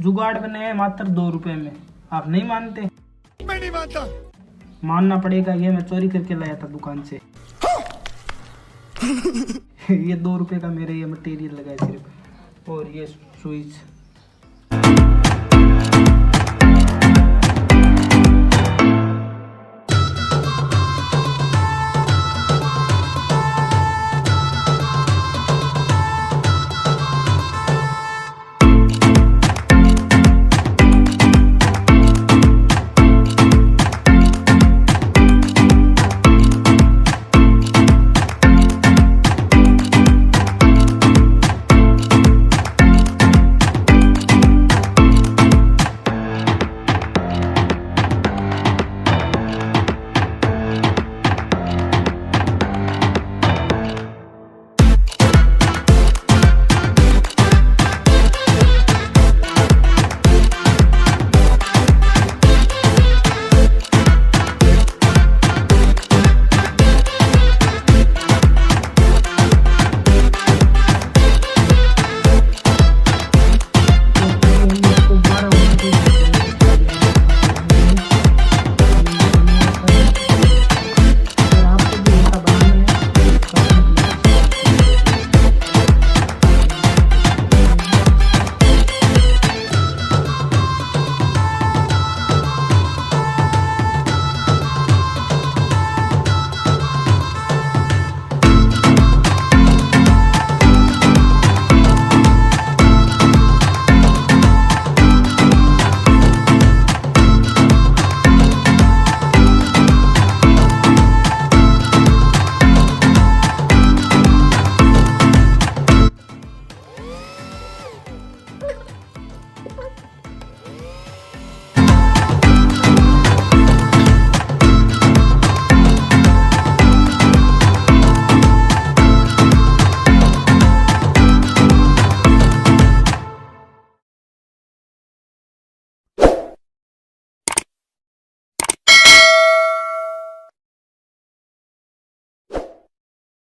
जुगाड़ बने हैं मात्र 2 रुपए में। आप नहीं मानते? मैं नहीं मानता। मानना पड़ेगा, ये मैं चोरी करके लाया था दुकान से। ये 2 रुपए का मेरे ये मटेरियल लगा है सिर्फ, और ये स्विच